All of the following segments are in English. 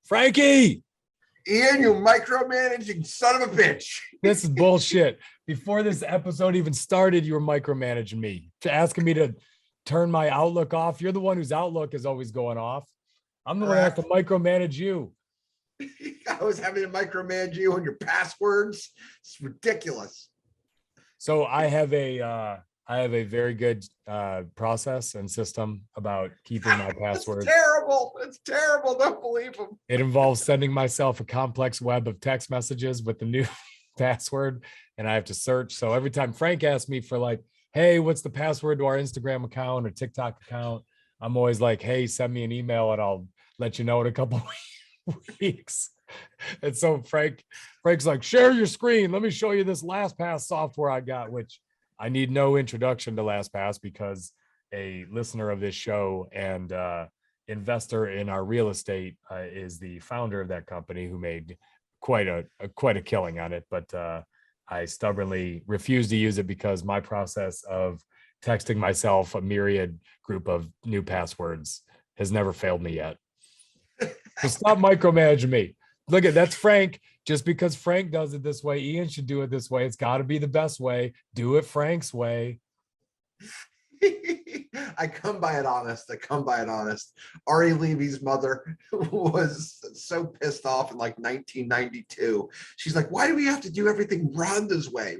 Frankie, Ian, you micromanaging son of a bitch. this is bullshit. Before this episode even started, you were micromanaging me, asking me to turn my Outlook off. You're the one whose Outlook is always going off. I'm the one that has to micromanage you. I was having to micromanage you on your passwords. It's ridiculous. So I have a very good process and system about keeping my passwords. It's terrible. It's terrible. Don't believe them. It involves sending myself a complex web of text messages with the new password, and I have to search. So every time Frank asks me for like, hey, what's the password to our Instagram account or TikTok account? I'm always like, hey, send me an email and I'll let you know in a couple of weeks. And so Frank's like, share your screen. Let me show you this LastPass software I got, which I need no introduction to LastPass because a listener of this show and investor in our real estate is the founder of that company who made quite a killing on it. But I stubbornly refuse to use it because my process of texting myself a myriad group of new passwords has never failed me yet. So stop micromanaging me. Look at that's Frank. Just because Frank does it this way, Ian should do it this way. It's got to be the best way. Do it Frank's way. I come by it honest. Ari Levy's mother was so pissed off in like 1992. She's like, why do we have to do everything Rhonda's way?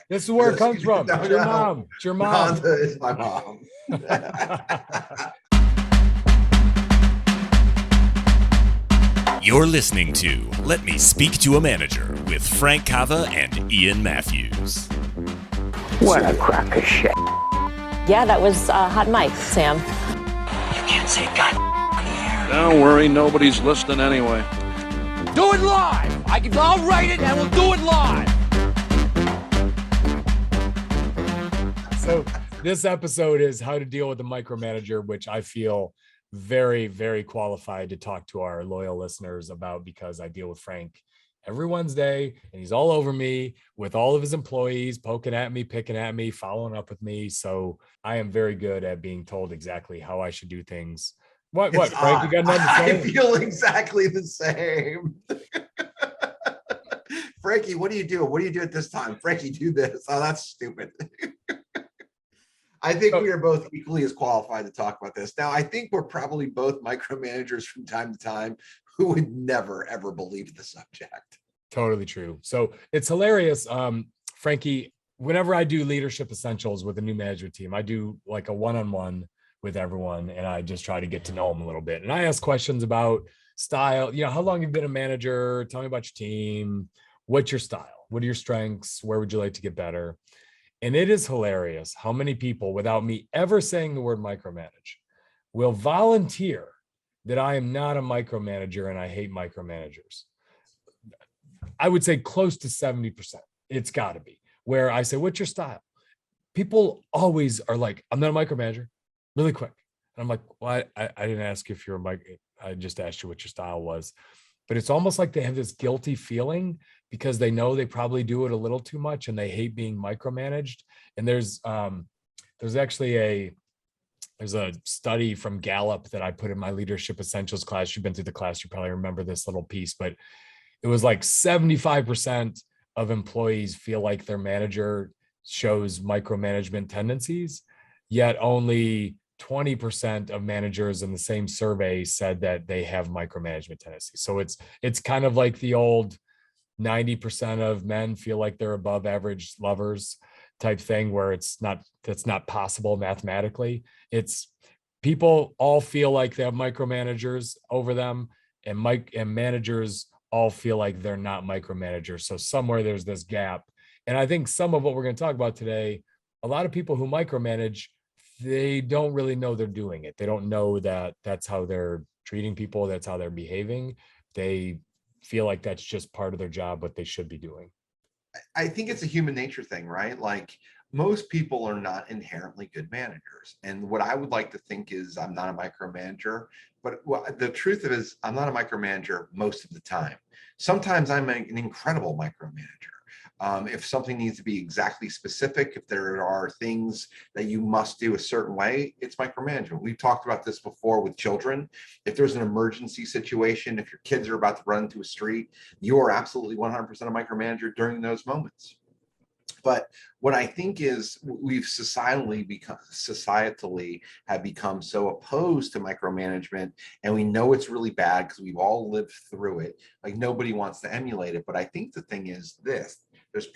This is where it comes from. It's your mom. It's your mom. Rhonda is my mom. You're listening to Let Me Speak to a Manager with Frank Cava and Ian Matthews. What a crock of shit. Yeah, that was hot mic, Sam. You can't say God on the air. Don't worry, nobody's listening anyway. Do it live! I'll write it and we'll do it live! So this episode is how to deal with the micromanager, which I feel very, very qualified to talk to our loyal listeners about because I deal with Frank every Wednesday and he's all over me with all of his employees poking at me, picking at me, following up with me. So I am very good at being told exactly how I should do things. What, Frank, you got nothing to say? I feel exactly the same. Frankie, what do you do? What do you do at this time? Frankie, do this. Oh, that's stupid. I think we are both equally as qualified to talk about this. Now, I think we're probably both micromanagers from time to time who would never, ever believe the subject. Totally true. So it's hilarious. Frankie, whenever I do leadership essentials with a new management team, I do like a one-on-one with everyone and I just try to get to know them a little bit. And I ask questions about style, how long you've been a manager, tell me about your team, what's your style, what are your strengths, where would you like to get better? And it is hilarious how many people, without me ever saying the word micromanage, will volunteer that I am not a micromanager and I hate micromanagers. I would say close to 70%. It's got to be where I say, what's your style? People always are like, I'm not a micromanager, really quick. And I'm like, well, I didn't ask if you're a mic. I just asked you what your style was. But it's almost like they have this guilty feeling because they know they probably do it a little too much and they hate being micromanaged. And there's actually a study from Gallup that I put in my leadership essentials class. You've been through the class, you probably remember this little piece, but it was like 75% of employees feel like their manager shows micromanagement tendencies, yet only 20% of managers in the same survey said that they have micromanagement tendencies. So it's kind of like the old 90% of men feel like they're above average lovers type thing where that's not possible mathematically. It's people all feel like they have micromanagers over them and managers all feel like they're not micromanagers. So somewhere there's this gap. And I think some of what we're going to talk about today, a lot of people who micromanage, they don't really know they're doing it. They don't know that that's how they're treating people. That's how they're behaving. They feel like that's just part of their job, what they should be doing. I think it's a human nature thing, right? Like most people are not inherently good managers. And what I would like to think is I'm not a micromanager, but the truth of it is I'm not a micromanager most of the time. Sometimes I'm an incredible micromanager. If something needs to be exactly specific, if there are things that you must do a certain way, it's micromanagement. We've talked about this before with children. If there's an emergency situation, if your kids are about to run into a street, you are absolutely 100% a micromanager during those moments. But what I think is we've societally have become so opposed to micromanagement, and we know it's really bad because we've all lived through it. Like nobody wants to emulate it. But I think the thing is this: there's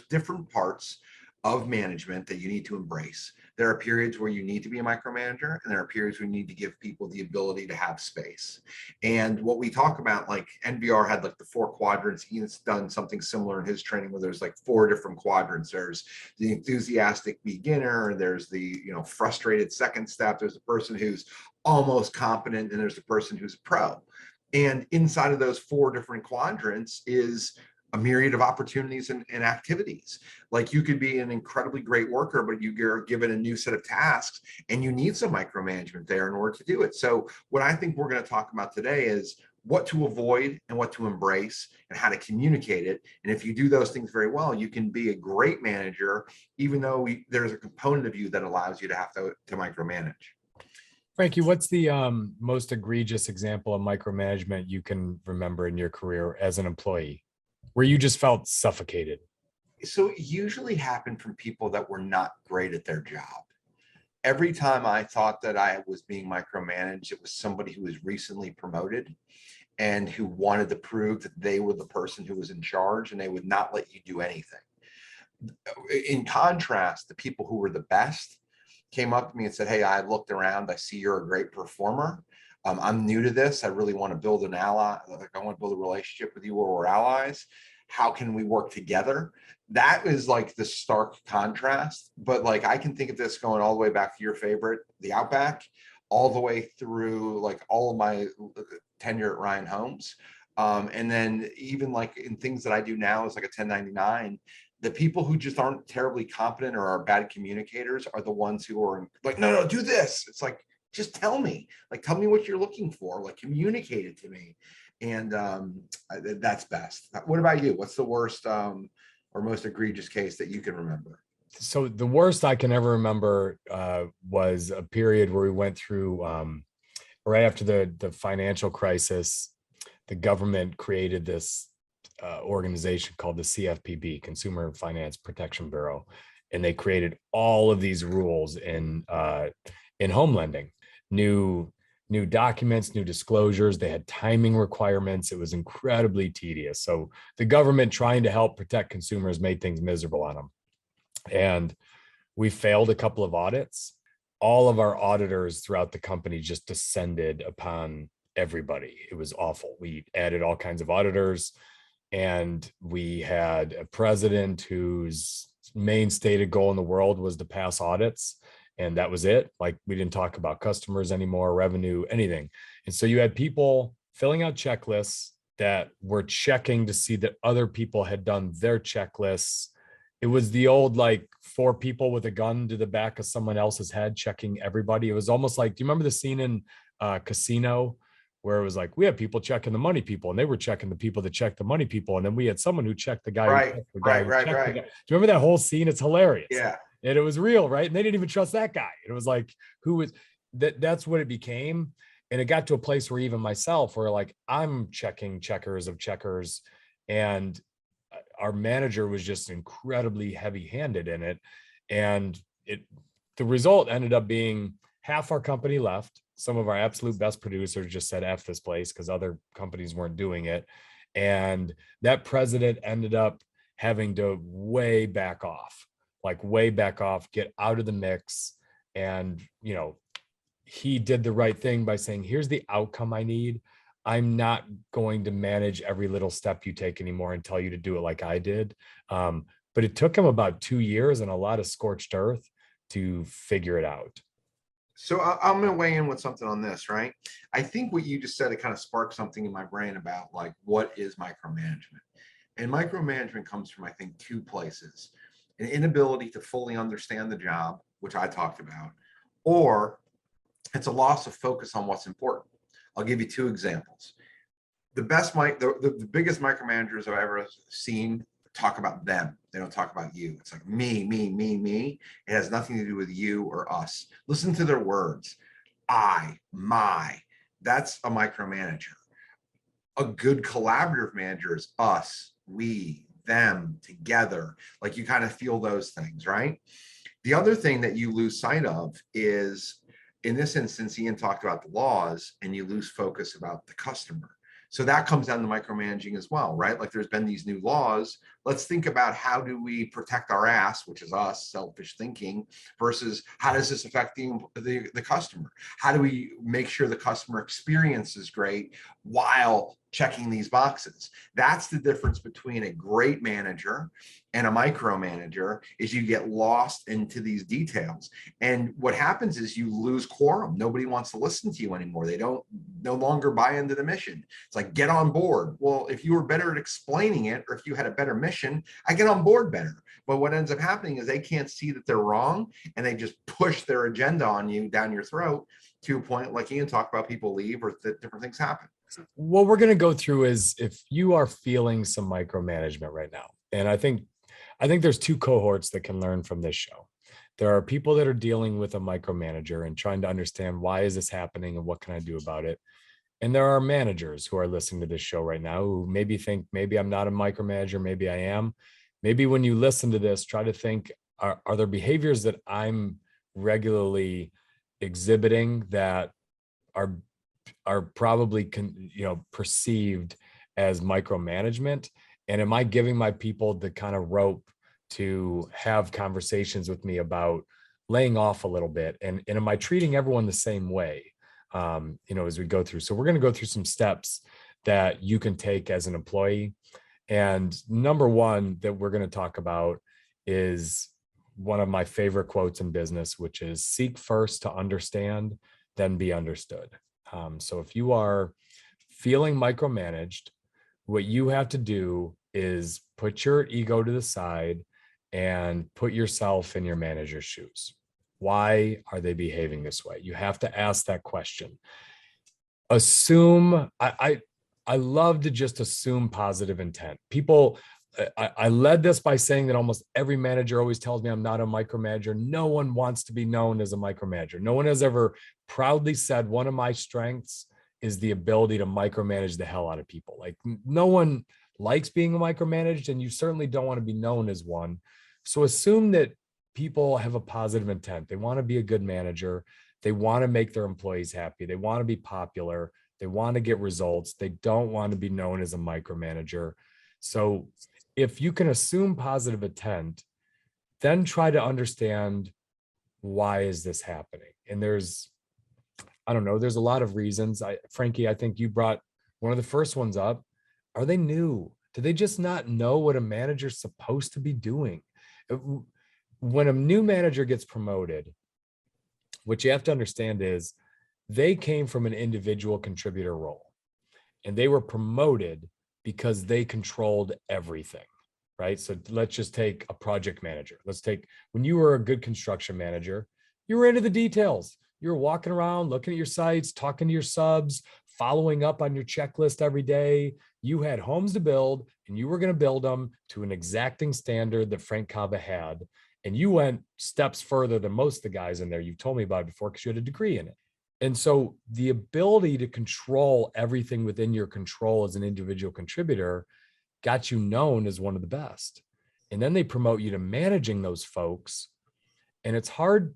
different parts of management that you need to embrace. There are periods where you need to be a micromanager, and there are periods where you need to give people the ability to have space. And what we talk about, like NVR had like the 4 quadrants. Ian's done something similar in his training where there's like 4 different quadrants. There's the enthusiastic beginner, there's the frustrated second step, there's the person who's almost competent, and there's the person who's a pro. And inside of those 4 different quadrants is a myriad of opportunities and activities. Like you could be an incredibly great worker, but you're given a new set of tasks and you need some micromanagement there in order to do it. So what I think we're going to talk about today is what to avoid and what to embrace and how to communicate it. And if you do those things very well, you can be a great manager, even though there's a component of you that allows you to have to micromanage. Frankie, what's the most egregious example of micromanagement you can remember in your career as an employee, where you just felt suffocated? So it usually happened from people that were not great at their job. Every time I thought that I was being micromanaged, it was somebody who was recently promoted and who wanted to prove that they were the person who was in charge, and they would not let you do anything. In contrast, the people who were the best came up to me and said, "Hey, I looked around. I see you're a great performer. I'm new to this. I really want to build an ally. Like I want to build a relationship with you where we're allies. How can we work together?" That is like the stark contrast. But like I can think of this going all the way back to your favorite, the Outback, all the way through like all of my tenure at Ryan Homes. And then even like in things that I do now as like a 1099, the people who just aren't terribly competent or are bad communicators are the ones who are like, no, do this. It's like, just tell me, like, tell me what you're looking for, like communicate it to me. And that's best. What about you? What's the worst or most egregious case that you can remember? So the worst I can ever remember was a period where we went through right after the financial crisis. The government created this organization called the CFPB, Consumer Finance Protection Bureau, and they created all of these rules in home lending, new documents, new disclosures. They had timing requirements. It was incredibly tedious. So the government, trying to help protect consumers, made things miserable on them. And we failed a couple of audits. All of our auditors throughout the company just descended upon everybody. It was awful. We added all kinds of auditors, and we had a president whose main stated goal in the world was to pass audits. And that was it. Like we didn't talk about customers anymore, revenue, anything. And so you had people filling out checklists that were checking to see that other people had done their checklists. It was the old, like 4 people with a gun to the back of someone else's head checking everybody. It was almost like, do you remember the scene in Casino where it was like, we had people checking the money people, and they were checking the people that checked the money people. And then we had someone who checked the guy. Right. Do you remember that whole scene? It's hilarious. Yeah. And it was real, right? And they didn't even trust that guy. And it was like, who was that? That's what it became. And it got to a place where even myself, where like I'm checking checkers of checkers, and our manager was just incredibly heavy-handed in it. And the result ended up being half our company left. Some of our absolute best producers just said F this place because other companies weren't doing it. And that president ended up having to way back off, get out of the mix. And, he did the right thing by saying, here's the outcome I need. I'm not going to manage every little step you take anymore and tell you to do it like I did. But it took him about 2 years and a lot of scorched earth to figure it out. So I'm going to weigh in with something on this, right? I think what you just said, it kind of sparked something in my brain about like, what is micromanagement? And micromanagement comes from, I think, 2 places: an inability to fully understand the job, which I talked about, or it's a loss of focus on what's important. I'll give you 2 examples. the best the biggest micromanagers I've ever seen talk about them. They don't talk about you. It's like me, me, me, me. It has nothing to do with you or us. Listen to their words. I, my. That's a micromanager. A good collaborative manager is us, we, them, together. Like you kind of feel those things, right? The other thing that you lose sight of is, in this instance, Ian talked about the laws and you lose focus about the customer. So that comes down to micromanaging as well, right? Like there's been these new laws. Let's think about how do we protect our ass, which is us, selfish thinking, versus how does this affect the customer? How do we make sure the customer experience is great while checking these boxes? That's the difference between a great manager and a micromanager, is you get lost into these details. And what happens is you lose quorum. Nobody wants to listen to you anymore. They don't no longer buy into the mission. It's like, get on board. Well, if you were better at explaining it, or if you had a better mission, I get on board better. But what ends up happening is they can't see that they're wrong, and they just push their agenda on you down your throat to a point, like Ian talked about, people leave or different things happen. What we're going to go through is, if you are feeling some micromanagement right now, and I think there's two cohorts that can learn from this show. There are people that are dealing with a micromanager and trying to understand, why is this happening and what can I do about it? And there are managers who are listening to this show right now who maybe think, maybe I'm not a micromanager, maybe I am. Maybe when you listen to this, try to think, are there behaviors that I'm regularly exhibiting that are probably perceived as micromanagement? And am I giving my people the kind of rope to have conversations with me about laying off a little bit? And am I treating everyone the same way, as we go through? So we're going to go through some steps that you can take as an employee. And number one that we're going to talk about is one of my favorite quotes in business, which is, seek first to understand, then be understood. So if you are feeling micromanaged, what you have to do is put your ego to the side and put yourself in your manager's shoes. Why are they behaving this way? You have to ask that question. Assume, I love to just assume positive intent. People, I led this by saying that almost every manager always tells me I'm not a micromanager. No one wants to be known as a micromanager. No one has ever proudly said, one of my strengths is the ability to micromanage the hell out of people. Like, no one likes being micromanaged, and you certainly don't want to be known as one. So assume that people have a positive intent. They want to be a good manager. They want to make their employees happy. They want to be popular. They want to get results. They don't want to be known as a micromanager. So if you can assume positive intent, then try to understand, why is this happening? And there's a lot of reasons. Frankie, I think you brought one of the first ones up. Are they new? Do they just not know what a manager's supposed to be doing? When a new manager gets promoted, what you have to understand is they came from an individual contributor role, and they were promoted because they controlled everything, right? So let's just take a project manager. When you were a good construction manager, you were into the details. You were walking around, looking at your sites, talking to your subs, following up on your checklist every day. You had homes to build, and you were going to build them to an exacting standard that Frank Cava had. And you went steps further than most of the guys in there. You've told me about it before, because you had a degree in it. And so the ability to control everything within your control as an individual contributor got you known as one of the best. And then they promote you to managing those folks. And it's hard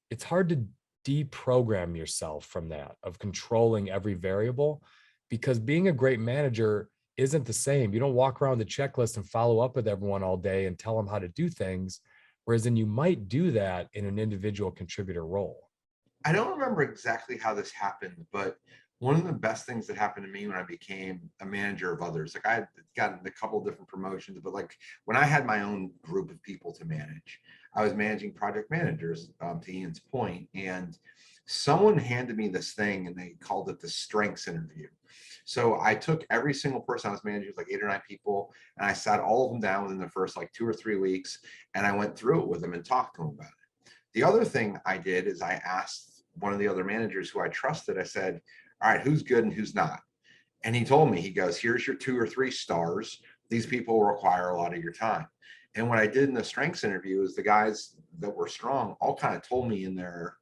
to deprogram yourself from that, of controlling every variable, because being a great manager isn't the same. You don't walk around the checklist and follow up with everyone all day and tell them how to do things. Whereas then you might do that in an individual contributor role. I don't remember exactly how this happened, but one of the best things that happened to me when I became a manager of others, like I had gotten a couple of different promotions, but like when I had my own group of people to manage, I was managing project managers, to Ian's point, and someone handed me this thing and they called it the strengths interview. So I took every single person I was managing, like 8 or 9 people, and I sat all of them down within the first like 2 or 3 weeks, and I went through it with them and talked to them about it. The other thing I did is I asked one of the other managers who I trusted, I said, all right, who's good and who's not? And he told me, he goes, here's your 2 or 3 stars. These people require a lot of your time. And what I did in the strengths interview is the guys that were strong all kind of told me in their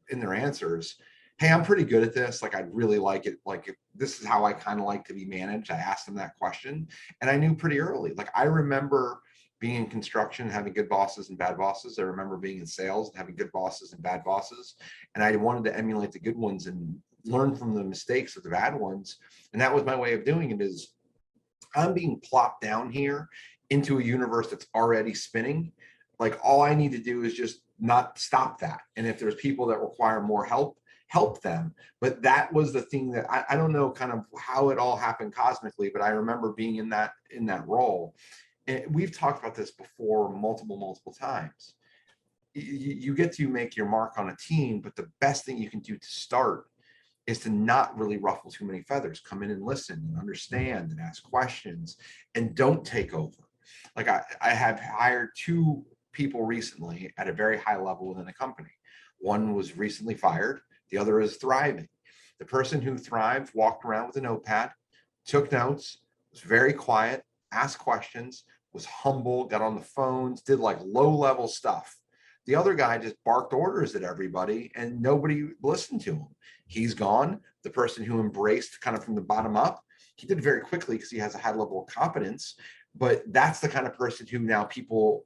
answers, hey, I'm pretty good at this. Like, I'd really like it. Like, if this is how I kind of like to be managed. I asked them that question and I knew pretty early. Like, I remember being in construction, having good bosses and bad bosses. I remember being in sales and having good bosses and bad bosses. And I wanted to emulate the good ones and learn from the mistakes of the bad ones. And that was my way of doing it. Is I'm being plopped down here into a universe that's already spinning. Like, all I need to do is just not stop that. And if there's people that require more help them. But that was the thing that I don't know kind of how it all happened cosmically, but I remember being in that role. And we've talked about this before multiple times. You get to make your mark on a team, but the best thing you can do to start is to not really ruffle too many feathers. Come in and listen and understand and ask questions and don't take over. Like, I have hired 2 people recently at a very high level within the company. One was recently fired. The other is thriving. The person who thrived walked around with a notepad, took notes, was very quiet, asked questions, was humble, got on the phones, did like low-level stuff. The other guy just barked orders at everybody and nobody listened to him. He's gone. The person who embraced kind of from the bottom up, he did very quickly because he has a high level of competence. But that's the kind of person who now people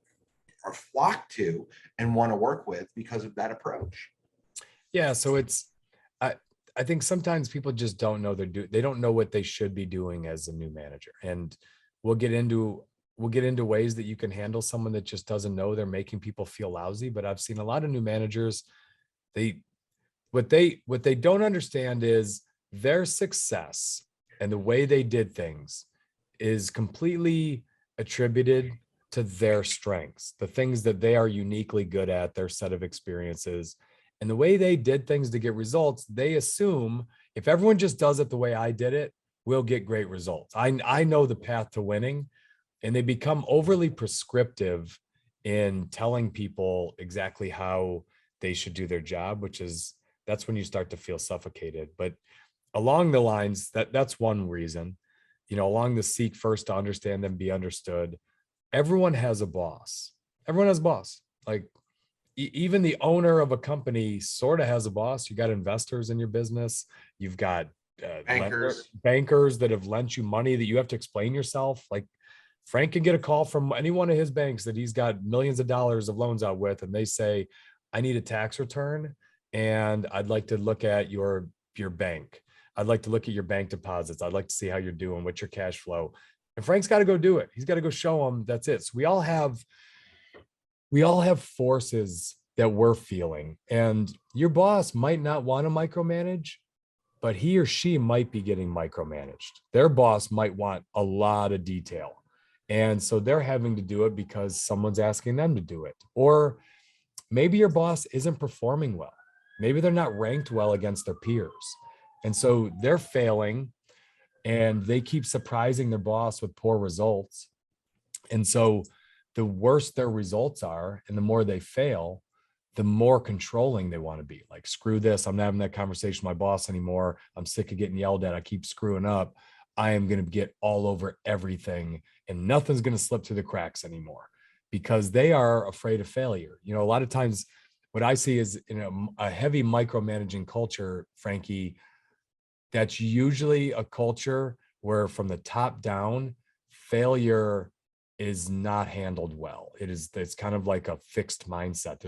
are flocked to and want to work with because of that approach. Yeah. So I think sometimes people just don't know they don't know what they should be doing as a new manager. And we'll get into ways that you can handle someone that just doesn't know. They're making people feel lousy. But I've seen a lot of new managers, what they don't understand is their success and the way they did things is completely attributed to their strengths, the things that they are uniquely good at, their set of experiences. And the way they did things to get results, they assume if everyone just does it the way I did it, we'll get great results. I know the path to winning. And they become overly prescriptive in telling people exactly how they should do their job, that's when you start to feel suffocated. But along the lines, that's one reason, along the seek first to understand and be understood. Everyone has a boss. Everyone has a boss. Like, even the owner of a company sort of has a boss. You got investors in your business. You've got bankers that have lent you money that you have to explain yourself. Like, Frank can get a call from any one of his banks that he's got millions of dollars of loans out with, and they say, I need a tax return and I'd like to look at your bank. I'd like to look at your bank deposits. I'd like to see how you're doing, what's your cash flow. And Frank's got to go do it. He's got to go show them that's it. So we all have forces that we're feeling, and your boss might not want to micromanage, but he or she might be getting micromanaged. Their boss might want a lot of detail. And so they're having to do it because someone's asking them to do it. Or maybe your boss isn't performing well. Maybe they're not ranked well against their peers. And so they're failing and they keep surprising their boss with poor results. And so the worse their results are and the more they fail, the more controlling they want to be. Like, screw this. I'm not having that conversation with my boss anymore. I'm sick of getting yelled at. I keep screwing up. I am going to get all over everything and nothing's going to slip through the cracks anymore because they are afraid of failure. A lot of times what I see is a heavy micromanaging culture, Frankie, that's usually a culture where from the top down, failure is not handled well. It's kind of like a fixed mindset.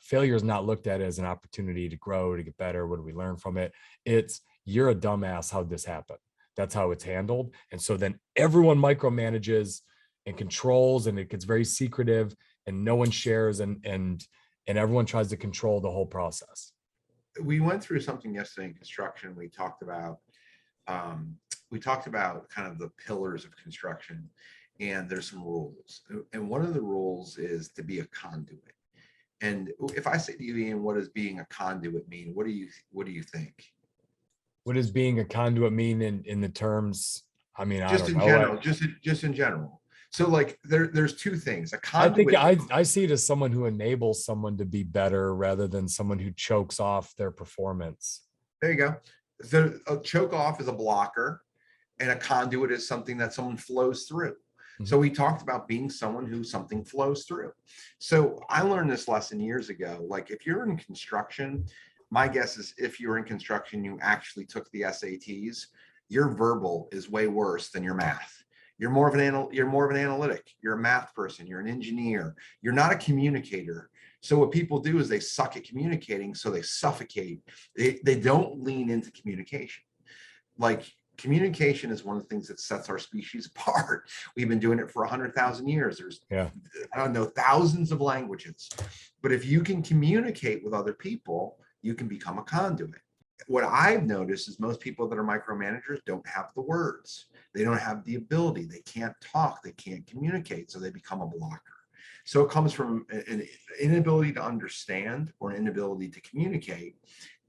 Failure is not looked at as an opportunity to grow, to get better. What do we learn from it? It's, you're a dumbass. How'd this happen? That's how it's handled. And so then everyone micromanages and controls, and it gets very secretive and no one shares and everyone tries to control the whole process. We went through something yesterday in construction. We talked about kind of the pillars of construction, and there's some rules. And one of the rules is to be a conduit. And if I say to you, Ian, what does being a conduit mean? What do you think? What does being a conduit mean in the terms? I mean, just in general, just in general. So like there's two things. A conduit. I think I see it as someone who enables someone to be better rather than someone who chokes off their performance. There you go. So a choke off is a blocker, And a conduit is something that someone flows through. Mhm. So we talked about being someone who something flows through. So I learned this lesson years ago. Like if you're in construction, my guess is if you're in construction, you actually took the SATs, your verbal is way worse than your math. You're more of an analytic. You're a math person. You're an engineer. You're not a communicator. So what people do is they suck at communicating, so they suffocate. They don't lean into communication. Like communication is one of the things that sets our species apart. We've been doing it for 100,000 years. There's, I don't know, thousands of languages. But if you can communicate with other people, you can become a conduit. What I've noticed is most people that are micromanagers don't have the words. They don't have the ability. They can't talk. They can't communicate. So they become a blocker. So it comes from an inability to understand or an inability to communicate.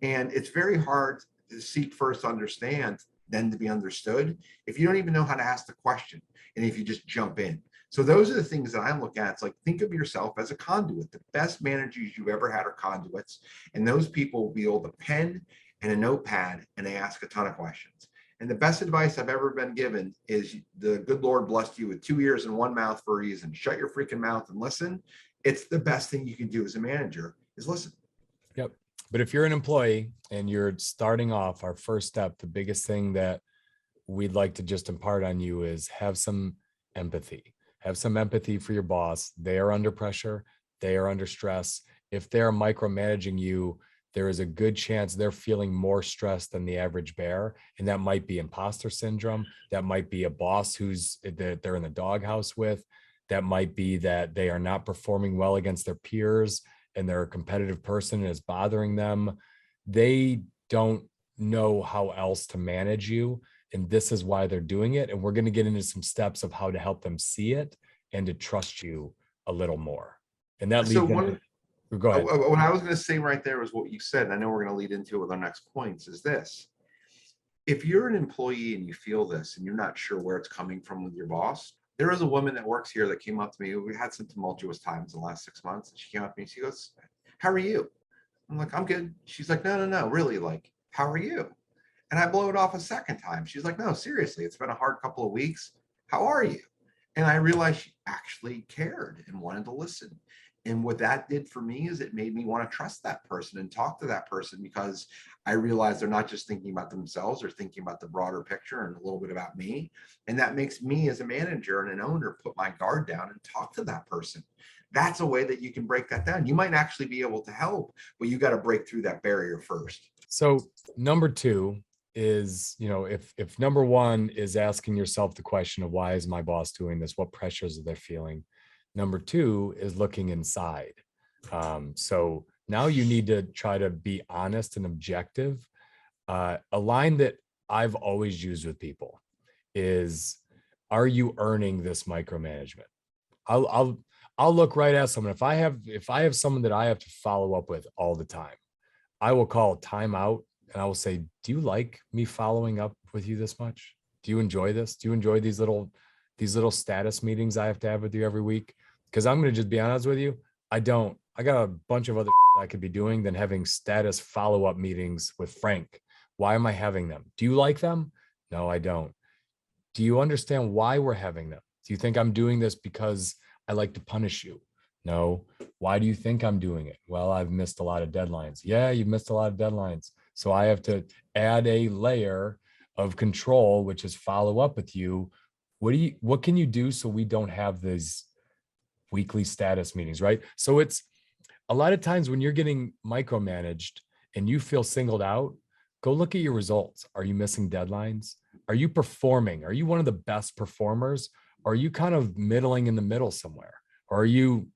And it's very hard to seek first to understand, then to be understood, if you don't even know how to ask the question and if you just jump in. So those are the things that I look at. It's like, think of yourself as a conduit. The best managers you've ever had are conduits. And those people wield a pen and a notepad and they ask a ton of questions. And the best advice I've ever been given is the good Lord blessed you with 2 ears and 1 mouth for a reason. Shut your freaking mouth and listen. It's the best thing you can do as a manager is listen. Yep. But if you're an employee and you're starting off, our first step, the biggest thing that we'd like to just impart on you is have some empathy. Have some empathy for your boss. They are under pressure. They are under stress. If they're micromanaging you, there is a good chance they're feeling more stress than the average bear. And that might be imposter syndrome. That might be a boss that they're in the doghouse with. That might be that they are not performing well against their peers and they're a competitive person and it's bothering them. They don't know how else to manage you. And this is why they're doing it. And we're going to get into some steps of how to help them see it and to trust you a little more. And that leads into, go ahead. What I was going to say right there was what you said. And I know we're going to lead into it with our next points is this. If you're an employee and you feel this and you're not sure where it's coming from with your boss, there is a woman that works here that came up to me. We had some tumultuous times in the last 6 months. And she came up to me. She goes, "How are you?" I'm like, "I'm good." She's like, No, really, like, how are you?" And I blow it off a second time. She's like, "No, seriously, it's been a hard couple of weeks. How are you?" And I realized she actually cared and wanted to listen. And what that did for me is it made me want to trust that person and talk to that person because I realized they're not just thinking about themselves, they're thinking about the broader picture and a little bit about me. And that makes me as a manager and an owner put my guard down and talk to that person. That's a way that you can break that down. You might actually be able to help, but you got to break through that barrier first. So number two is, if number one is asking yourself the question of why is my boss doing this? What pressures are they feeling? Number two is looking inside. So now you need to try to be honest and objective. A line that I've always used with people is, are you earning this micromanagement? I'll look right at someone. If I have someone that I have to follow up with all the time, I will call time out and I will say, do you like me following up with you this much? Do you enjoy this? Do you enjoy these little status meetings I have to have with you every week? Because I'm going to just be honest with you, I don't. I got a bunch of other I could be doing than having status follow-up meetings with Frank. Why am I having them? Do you like them? No, I don't. Do you understand why we're having them? Do you think I'm doing this because I like to punish you? No. Why do you think I'm doing it? Well, I've missed a lot of deadlines. Yeah, you've missed a lot of deadlines. So I have to add a layer of control, which is follow up with you. What can you do so we don't have these weekly status meetings, right? So it's a lot of times when you're getting micromanaged and you feel singled out, go look at your results. Are you missing deadlines? Are you performing? Are you one of the best performers? Or are you kind of middling in the middle somewhere? Or are you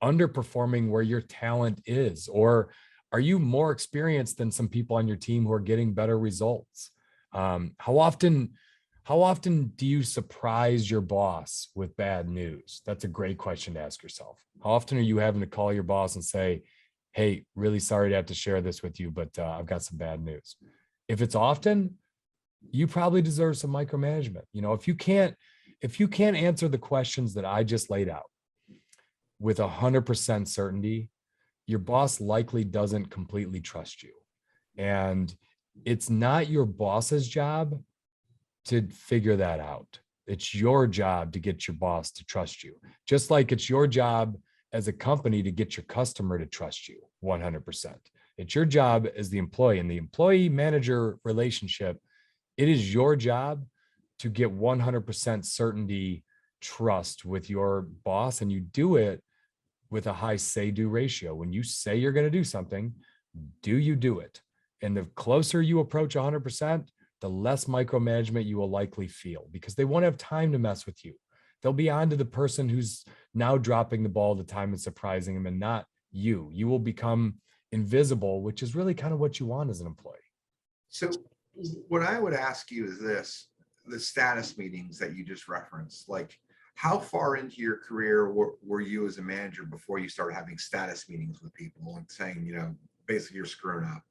underperforming where your talent is? Or are you more experienced than some people on your team who are getting better results? How often do you surprise your boss with bad news? That's a great question to ask yourself. How often are you having to call your boss and say, "Hey, really sorry to have to share this with you, but I've got some bad news"? If it's often, you probably deserve some micromanagement. If you can't answer the questions that I just laid out with 100% certainty, your boss likely doesn't completely trust you. And it's not your boss's job to figure that out. It's your job to get your boss to trust you, just like it's your job as a company to get your customer to trust you 100%. It's your job as the employee, and the employee manager relationship. It is your job to get 100% certainty, trust with your boss, and you do it with a high say-do ratio. When you say you're going to do something, do you do it? And the closer you approach 100%, the less micromanagement you will likely feel, because they won't have time to mess with you. They'll be on to the person who's now dropping the ball the time and surprising them, and not you. You will become invisible, which is really kind of what you want as an employee. So what I would ask you is this: the status meetings that you just referenced, like how far into your career were you as a manager before you started having status meetings with people and saying, you know, basically you're screwing up?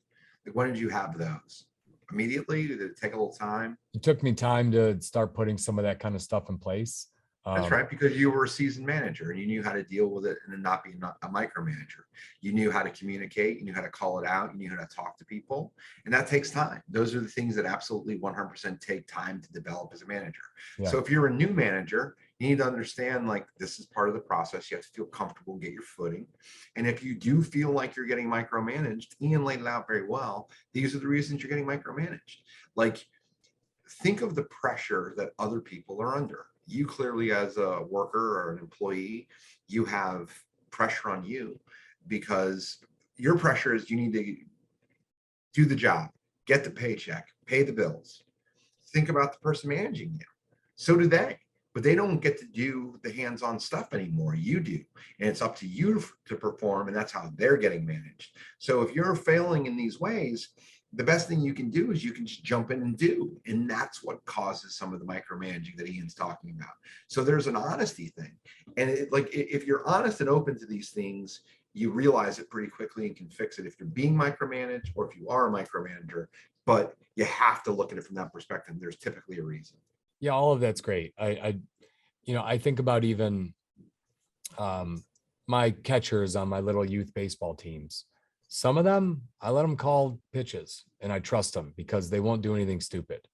Like, when did you have those? Immediately? Did it take a little time? It took me time to start putting some of that kind of stuff in place. That's right, because you were a seasoned manager and you knew how to deal with it and not be a micromanager. You knew how to communicate, you knew how to call it out, you knew how to talk to people, and that takes time. Those are the things that absolutely 100% take time to develop as a manager. Yeah. So if you're a new manager, you need to understand, like, this is part of the process. You have to feel comfortable and get your footing. And if you do feel like you're getting micromanaged, Ian laid it out very well. These are the reasons you're getting micromanaged. Like, think of the pressure that other people are under. You clearly, as a worker or an employee, you have pressure on you, because your pressure is you need to do the job, get the paycheck, pay the bills. Think about the person managing you. So do they, but they don't get to do the hands-on stuff anymore. You do, and it's up to you to perform, and that's how they're getting managed. So if you're failing in these ways, the best thing you can do is you can just jump in and do. And that's what causes some of the micromanaging that Ian's talking about. So there's an honesty thing. And if you're honest and open to these things, you realize it pretty quickly and can fix it if you're being micromanaged or if you are a micromanager. But you have to look at it from that perspective. There's typically a reason. Yeah, all of that's great. I think about even my catchers on my little youth baseball teams. Some of them, I let them call pitches and I trust them because they won't do anything stupid.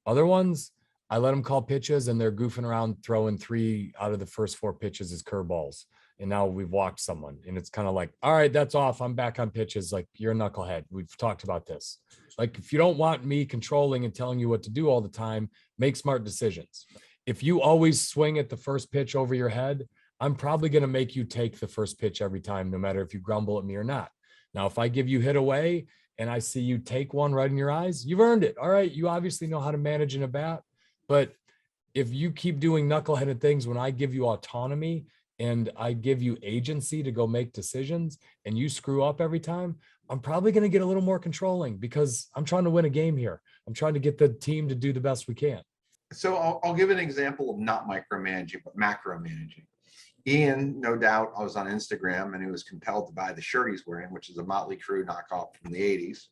Other ones, I let them call pitches and they're goofing around throwing 3 out of the first 4 pitches as curveballs. And now we've walked someone and it's kind of like, all right, that's off. I'm back on pitches. Like, you're a knucklehead. We've talked about this. Like, if you don't want me controlling and telling you what to do all the time, make smart decisions. If you always swing at the first pitch over your head, I'm probably going to make you take the first pitch every time, no matter if you grumble at me or not. Now, if I give you hit away and I see you take one right in your eyes, you've earned it. All right. You obviously know how to manage in a bat, but if you keep doing knuckleheaded things when I give you autonomy and I give you agency to go make decisions and you screw up every time, I'm probably going to get a little more controlling because I'm trying to win a game here. I'm trying to get the team to do the best we can. So I'll give an example of not micromanaging, but macromanaging. Ian, no doubt, I was on Instagram and he was compelled to buy the shirt he's wearing, which is a Motley Crue knockoff from the 80s.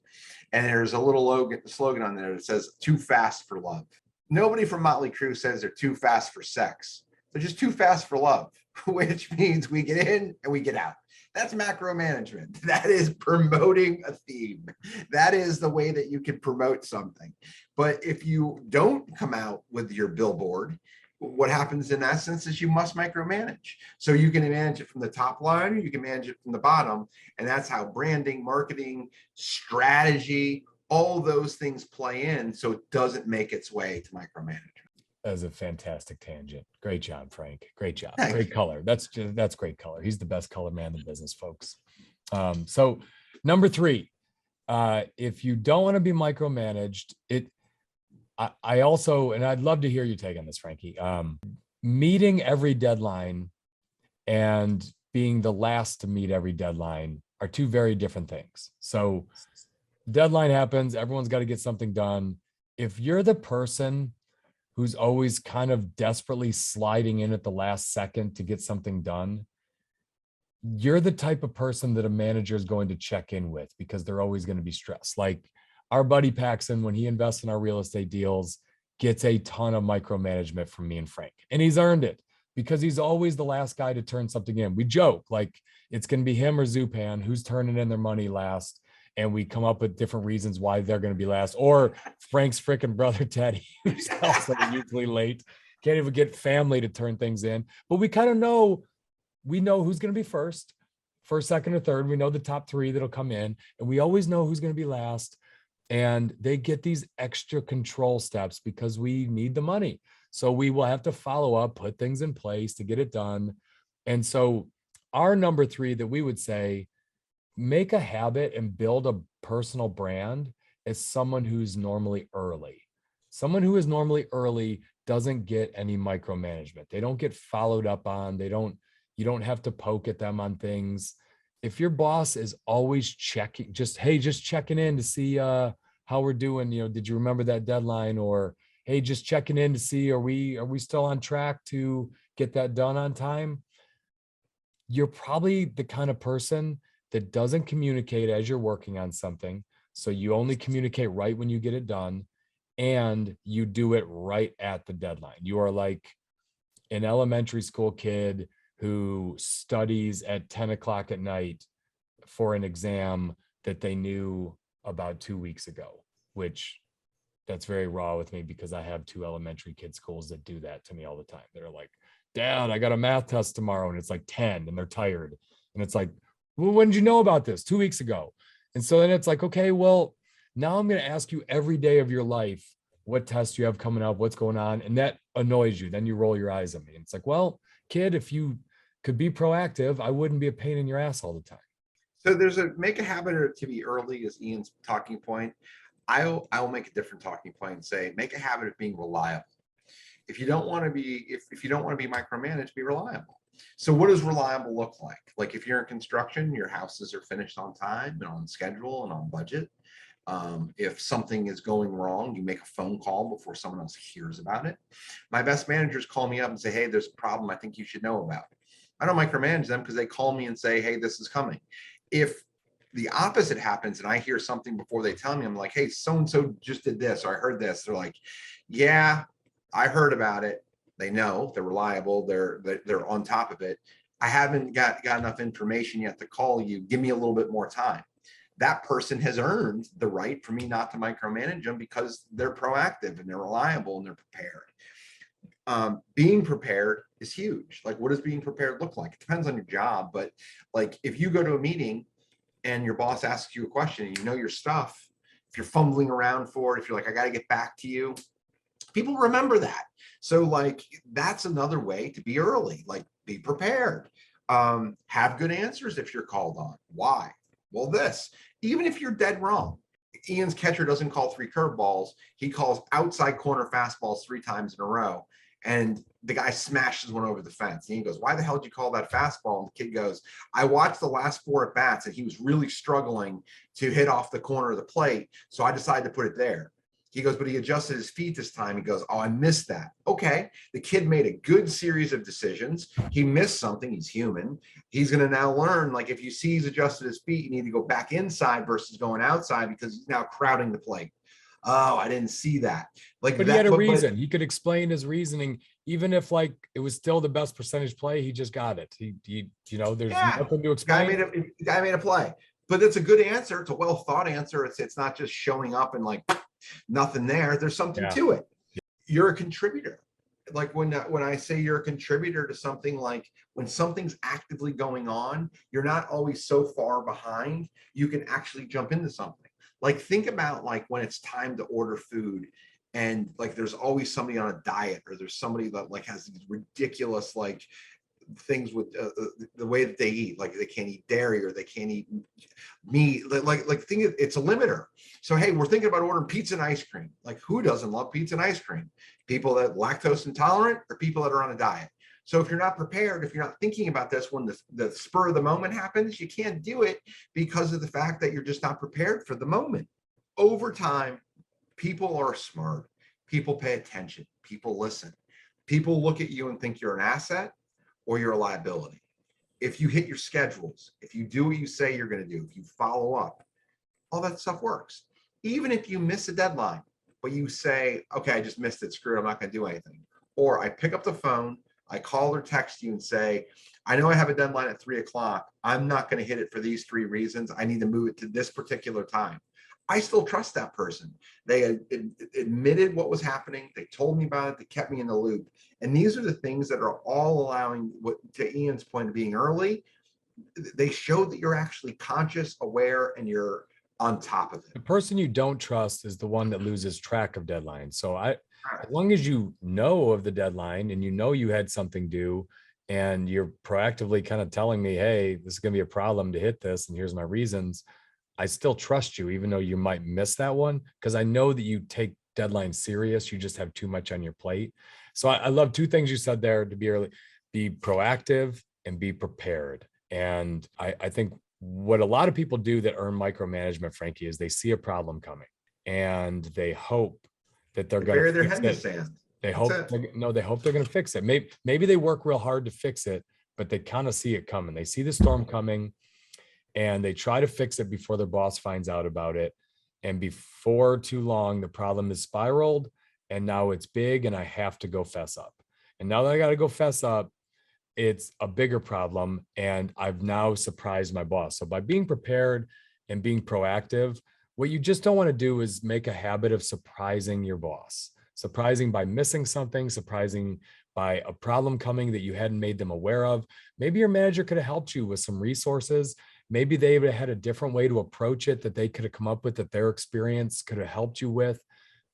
And there's a little slogan on there that says, "Too fast for love." Nobody from Motley Crue says they're too fast for sex. They're just too fast for love, which means we get in and we get out. That's macromanagement. That is promoting a theme. That is the way that you can promote something. But if you don't come out with your billboard, what happens in that sense is you must micromanage. So you can manage it from the top line, or you can manage it from the bottom. And that's how branding, marketing, strategy, all those things play in. So it doesn't make its way to micromanagement. That's a fantastic tangent. Great job, Frank. Great job. Thanks. Great color. That's great color. He's the best color man in the business, folks. So number 3, if you don't want to be micromanaged, I also, and I'd love to hear you take on this, Frankie, meeting every deadline and being the last to meet every deadline are 2 very different things. So deadline happens, everyone's got to get something done. If you're the person who's always kind of desperately sliding in at the last second to get something done, you're the type of person that a manager is going to check in with because they're always going to be stressed. Like our buddy Paxson, when he invests in our real estate deals, gets a ton of micromanagement from me and Frank, and he's earned it because he's always the last guy to turn something in. We joke like it's going to be him or Zupan who's turning in their money last. and we come up with different reasons why they're going to be last. Or Frank's freaking brother Teddy, who's also usually late, can't even get family to turn things in. But we kind of know, we know who's going to be first, second, or third. We know the top three that'll come in, and we always know who's going to be last. And they get these extra control steps because we need the money. So we will have to follow up, put things in place to get it done. And so our number three that we would say, make a habit and build a personal brand as someone who's normally early. Someone who is normally early doesn't get any micromanagement. They don't get followed up on. You don't have to poke at them on things. If your boss is always checking, just checking in to see how we're doing, did you remember that deadline? Or, hey, just checking in to see, are we still on track to get that done on time? You're probably the kind of person that doesn't communicate as you're working on something. So you only communicate right when you get it done, and you do it right at the deadline. You are like an elementary school kid who studies at 10 o'clock at night for an exam that they knew about 2 weeks ago, which that's very raw with me because I have two elementary kid schools that do that to me all the time. They're like, Dad, I got a math test tomorrow, and it's like 10 and they're tired. And it's like, well, when did you know about this? 2 weeks ago. And so then it's like, okay, well, now I'm going to ask you every day of your life what tests you have coming up, what's going on. And that annoys you. Then you roll your eyes at me. It's like, well, kid, if you could be proactive, I wouldn't be a pain in your ass all the time. So there's make a habit to be early is Ian's talking point. I'll make a different talking point and say, make a habit of being reliable. If you don't want to be, if you don't want to be micromanaged, be reliable. So what does reliable look like? Like if you're in construction, your houses are finished on time and on schedule and on budget. If something is going wrong, you make a phone call before someone else hears about it. My best managers call me up and say, hey, there's a problem I think you should know about. I don't micromanage them because they call me and say, hey, this is coming. If the opposite happens and I hear something before they tell me, I'm like, hey, so-and-so just did this, or I heard this. They're like, yeah, I heard about it. They know, they're reliable, they're on top of it. I haven't got enough information yet to call you. Give me a little bit more time. That person has earned the right for me not to micromanage them because they're proactive and they're reliable and they're prepared. Being prepared is huge. Like, what does being prepared look like? It depends on your job, but like if you go to a meeting and your boss asks you a question and you know your stuff, if you're fumbling around for it, if you're like, I got to get back to you, people remember that. So like, that's another way to be early, like be prepared. Have good answers if you're called on. Why? Well, this, even if you're dead wrong, Ian's catcher doesn't call 3 curveballs. He calls outside corner fastballs 3 times in a row. And the guy smashes one over the fence. And he goes, why the hell did you call that fastball? And the kid goes, I watched the last 4 at bats and he was really struggling to hit off the corner of the plate. So I decided to put it there. He goes, but he adjusted his feet this time. He goes, oh, I missed that. Okay. The kid made a good series of decisions. He missed something. He's human. He's going to now learn, like, if you see he's adjusted his feet, you need to go back inside versus going outside because he's now crowding the plate. Oh, I didn't see that. Like, but he had a reason. He could explain his reasoning, even if like it was still the best percentage play. He just got it. He there's nothing to explain. Guy made a play, but it's a good answer. It's a well thought answer. It's not just showing up and like nothing there. There's something to it. You're a contributor. Like when I say you're a contributor to something, like when something's actively going on, you're not always so far behind. You can actually jump into something. Like think about like when it's time to order food and like there's always somebody on a diet or there's somebody that like has these ridiculous like things with the way that they eat, like they can't eat dairy or they can't eat meat, like think it's a limiter. So hey, we're thinking about ordering pizza and ice cream. Like who doesn't love pizza and ice cream? People that lactose intolerant or people that are on a diet. So if you're not prepared, if you're not thinking about this when the spur of the moment happens, you can't do it because of the fact that you're just not prepared for the moment. Over time, people are smart. People pay attention. People listen. People look at you and think you're an asset or you're a liability. If you hit your schedules, if you do what you say you're going to do, if you follow up, all that stuff works. Even if you miss a deadline, but you say, okay, I just missed it, screw it, I'm not going to do anything. Or I pick up the phone, I call or text you and say, I know I have a deadline at 3 o'clock. I'm not going to hit it for these 3 reasons. I need to move it to this particular time. I still trust that person. They admitted what was happening. They told me about it. They kept me in the loop. And these are the things that are all allowing, what to Ian's point of being early, they show that you're actually conscious, aware, and you're on top of it. The person you don't trust is the one that loses track of deadlines. So as long as you know of the deadline and you know you had something due and you're proactively kind of telling me, hey, this is going to be a problem to hit this, and here's my reasons, I still trust you, even though you might miss that one, because I know that you take deadlines serious. You just have too much on your plate. So I love 2 things you said there: to be early, be proactive, and be prepared. And I think what a lot of people do that earn micromanagement, Frankie, is they see a problem coming and they hope that they're going to bury their fix head in the it. sand. They hope they hope they're going to fix it. Maybe they work real hard to fix it, but they kind of see it coming. They see the storm coming and they try to fix it before their boss finds out about it. And before too long, the problem is spiraled and now it's big and I have to go fess up. And now that I got to go fess up, it's a bigger problem. And I've now surprised my boss. So by being prepared and being proactive, what you just don't want to do is make a habit of surprising your boss, surprising by missing something, surprising by a problem coming that you hadn't made them aware of. Maybe your manager could have helped you with some resources. Maybe they had a different way to approach it that they could have come up with, that their experience could have helped you with.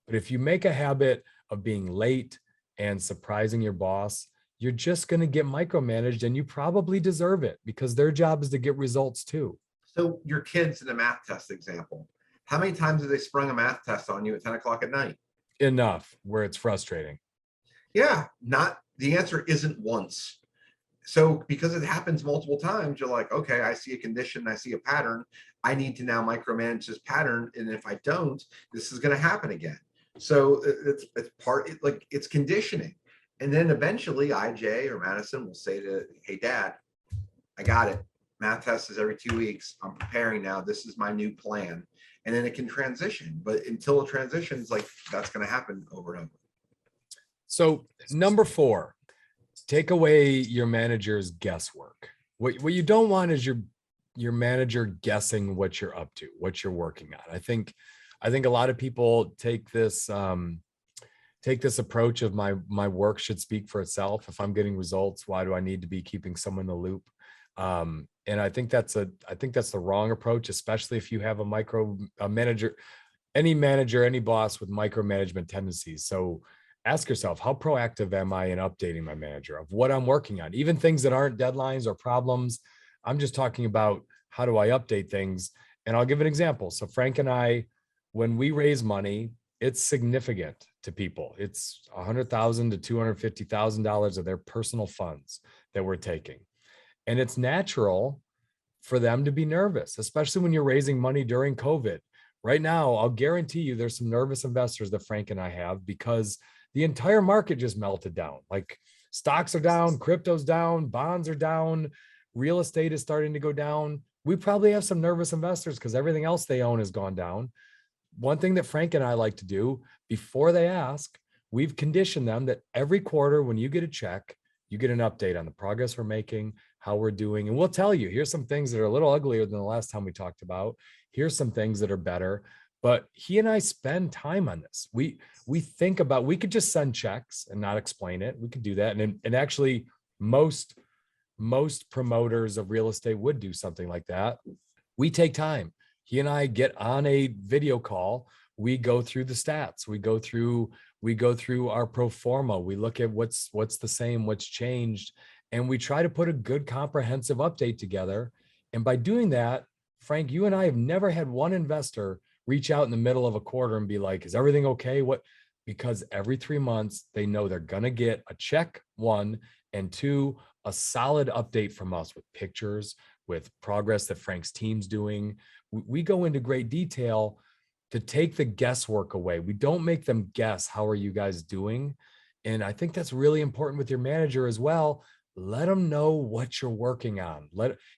But if you make a habit of being late and surprising your boss, you're just going to get micromanaged, and you probably deserve it because their job is to get results too. So your kids in a math test example, how many times have they sprung a math test on you at 10 o'clock at night? Enough where it's frustrating. Yeah, not the answer isn't once. So because it happens multiple times, you're like, okay, I see a condition, I see a pattern. I need to now micromanage this pattern. And if I don't, this is going to happen again. So it's conditioning. And then eventually IJ or Madison will say to, hey, Dad, I got it. Math test is every 2 weeks. I'm preparing now. This is my new plan. And then it can transition. But until it transitions, like that's going to happen over and over. So number 4, take away your manager's guesswork. What you don't want is your manager guessing what you're up to, what you're working on. I think a lot of people take this approach of my work should speak for itself. If I'm getting results, why do I need to be keeping someone in the loop? And I think that's the wrong approach, especially if you have a manager, any boss with micromanagement tendencies. So ask yourself, how proactive am I in updating my manager of what I'm working on? Even things that aren't deadlines or problems. I'm just talking about how do I update things? And I'll give an example. So Frank and I, when we raise money, it's significant to people. It's $100,000 to $250,000 of their personal funds that we're taking. And it's natural for them to be nervous, especially when you're raising money during COVID. Right now, I'll guarantee you there's some nervous investors that Frank and I have because the entire market just melted down. Like stocks are down, crypto's down, bonds are down, real estate is starting to go down. We probably have some nervous investors because everything else they own has gone down. One thing that Frank and I like to do before they ask, we've conditioned them that every quarter when you get a check, you get an update on the progress we're making, how we're doing. And we'll tell you, here's some things that are a little uglier than the last time we talked about. Here's some things that are better. But he and I spend time on this. We think about, we could just send checks and not explain it. We could do that. And actually most promoters of real estate would do something like that. We take time. He and I get on a video call. We go through the stats. We go through our pro forma. We look at what's the same, what's changed. And we try to put a good comprehensive update together. And by doing that, Frank, you and I have never had one investor reach out in the middle of a quarter and be like, is everything okay? Because every 3 months, they know they're going to get a check, 1, and 2, a solid update from us with pictures, with progress that Frank's team's doing. We go into great detail to take the guesswork away. We don't make them guess, how are you guys doing? And I think that's really important with your manager as well. Let them know what you're working on.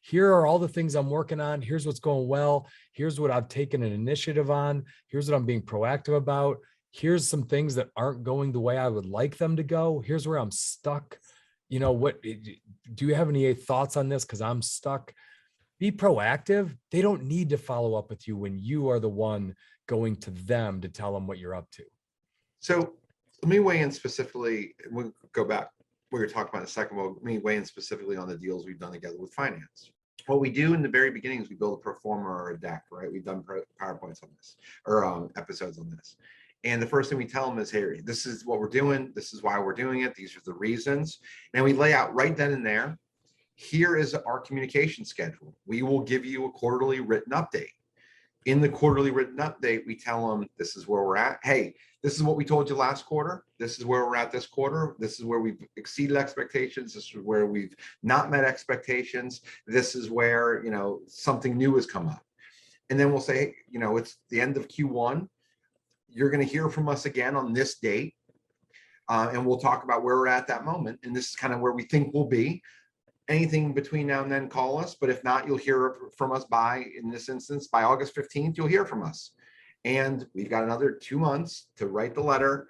Here are all the things I'm working on. Here's what's going well. Here's what I've taken an initiative on. Here's what I'm being proactive about. Here's some things that aren't going the way I would like them to go. Here's where I'm stuck. you know, what do you have any thoughts on this? Because I'm stuck. Be proactive. They don't need to follow up with you when you are the one going to them to tell them what you're up to. So let me weigh in specifically. We'll go back. We were talking about in a second. Well, let me weigh in specifically on the deals we've done together with finance. What we do in the very beginning is we build a pro forma or a deck, right? We've done PowerPoints on this or episodes on this. And the first thing we tell them is, hey, this is what we're doing. This is why we're doing it. These are the reasons. And we lay out right then and there, here is our communication schedule. We will give you a quarterly written update. In the quarterly written update, we tell them this is where we're at. Hey, this is what we told you last quarter. This is where we're at this quarter. This is where we've exceeded expectations. This is where we've not met expectations. This is where, you know, something new has come up. And then we'll say, hey, you know, it's the end of Q1. You're going to hear from us again on this date. And we'll talk about where we're at that moment. And this is kind of where we think we'll be. Anything between now and then, call us. But if not, you'll hear from us in this instance, by August 15th, you'll hear from us. And we've got another 2 months to write the letter,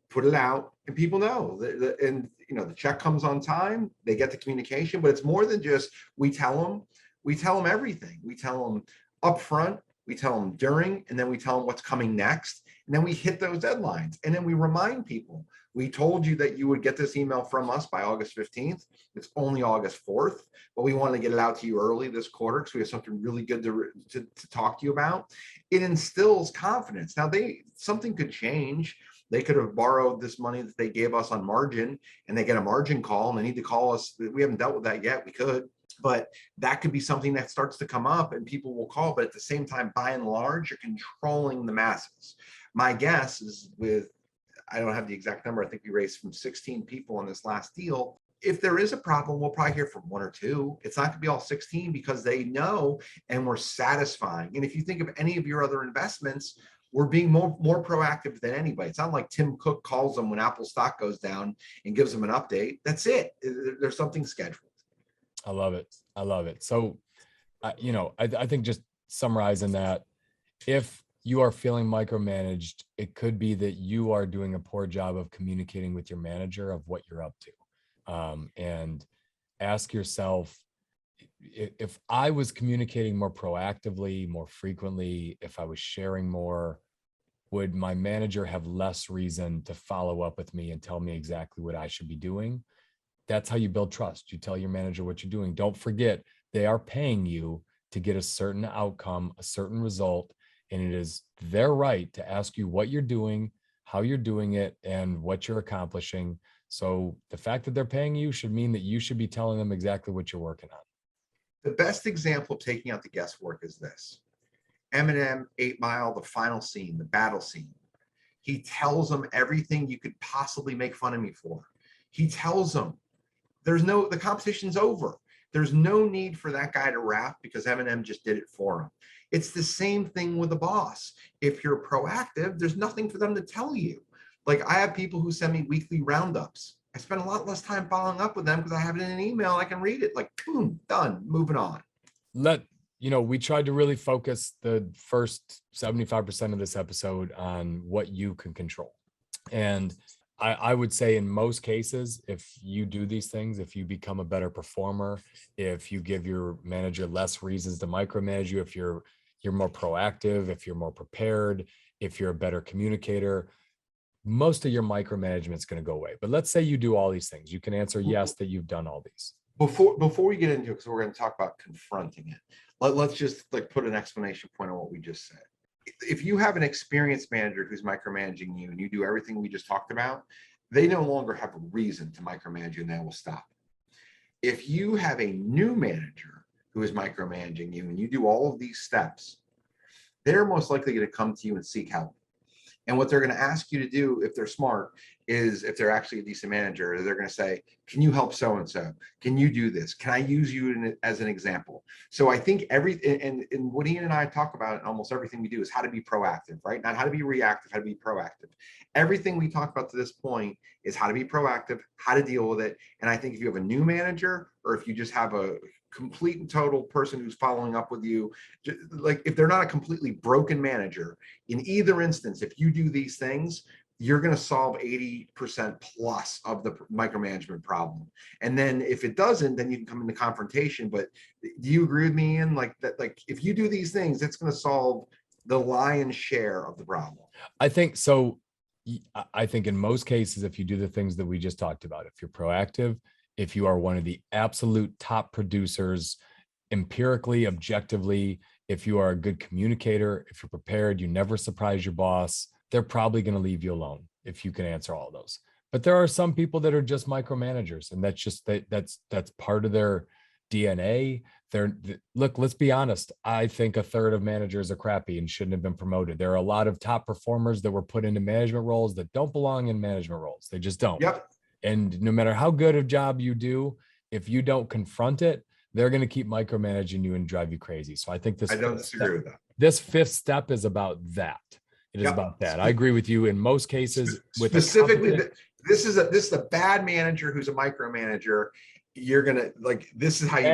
put it out, and people know. And you know, the check comes on time, they get the communication, but it's more than just we tell them everything. We tell them up front, we tell them during, and then we tell them what's coming next. And then we hit those deadlines. And then we remind people, we told you that you would get this email from us by August 15th. It's only August 4th, but we want to get it out to you early this quarter because we have something really good to talk to you about. It instills confidence. Now, something could change. They could have borrowed this money that they gave us on margin, and they get a margin call and they need to call us. We haven't dealt with that yet. We could, but that could be something that starts to come up and people will call. But at the same time, by and large, you're controlling the masses. My guess is I don't have the exact number. I think we raised from 16 people on this last deal. If there is a problem, we'll probably hear from 1 or 2. It's not going to be all 16 because they know and we're satisfying. And if you think of any of your other investments, we're being more proactive than anybody. It's not like Tim Cook calls them when Apple stock goes down and gives them an update. That's it. There's something scheduled. I love it. I love it. So, you know, I think just summarizing that, if you are feeling micromanaged, it could be that you are doing a poor job of communicating with your manager of what you're up to. And ask yourself, if I was communicating more proactively, more frequently, if I was sharing more, would my manager have less reason to follow up with me and tell me exactly what I should be doing? That's how you build trust. You tell your manager what you're doing. Don't forget, they are paying you to get a certain outcome, a certain result, and it is their right to ask you what you're doing, how you're doing it, and what you're accomplishing. So the fact that they're paying you should mean that you should be telling them exactly what you're working on. The best example of taking out the guesswork is this. Eminem, 8 Mile, the final scene, the battle scene. He tells them everything you could possibly make fun of me for. He tells them the competition's over. There's no need for that guy to rap because Eminem just did it for him. It's the same thing with a boss. If you're proactive, there's nothing for them to tell you. Like, I have people who send me weekly roundups. I spend a lot less time following up with them because I have it in an email. I can read it, like, boom, done, moving on. We tried to really focus the first 75% of this episode on what you can control. And I would say in most cases, if you do these things, if you become a better performer, if you give your manager less reasons to micromanage you, if you're more proactive, if you're more prepared, if you're a better communicator, most of your micromanagement is going to go away. But let's say you do all these things. You can answer yes that you've done all these. Before we get into it, because we're going to talk about confronting it, let's just put an exclamation point on what we just said. If you have an experienced manager who's micromanaging you and you do everything we just talked about, they no longer have a reason to micromanage you and they will stop. If you have a new manager who is micromanaging you and you do all of these steps, they're most likely going to come to you and seek help. And what they're going to ask you to do, if they're smart, is if they're actually a decent manager, they're going to say, can you help so-and-so? Can you do this? Can I use you as an example? So I think and what Ian and I talk about in almost everything we do is how to be proactive, right? Not how to be reactive, how to be proactive. Everything we talk about to this point is how to be proactive, how to deal with it. And I think if you have a new manager, or if you just have a complete and total person who's following up with you, like if they're not a completely broken manager, in either instance, if you do these things, you're going to solve 80% plus of the micromanagement problem. And then if it doesn't, then you can come into confrontation. But do you agree with me, Ian? Like that, like if you do these things, it's going to solve the lion's share of the problem. I think so. I think in most cases, if you do the things that we just talked about, if you're proactive, if you are one of the absolute top producers, empirically, objectively, if you are a good communicator, if you're prepared, you never surprise your boss, they're probably going to leave you alone if you can answer all those. But there are some people that are just micromanagers, and that's just that's part of their DNA. Look, let's be honest. I think a third of managers are crappy and shouldn't have been promoted. There are a lot of top performers that were put into management roles that don't belong in management roles. They just don't. Yep. And no matter how good a job you do, if you don't confront it, they're going to keep micromanaging you and drive you crazy. So I think this. I don't disagree with that. This fifth step is about that. It is about that. I agree with you in most cases. With specifically, this is a bad manager who's a micromanager. You're gonna like this is how you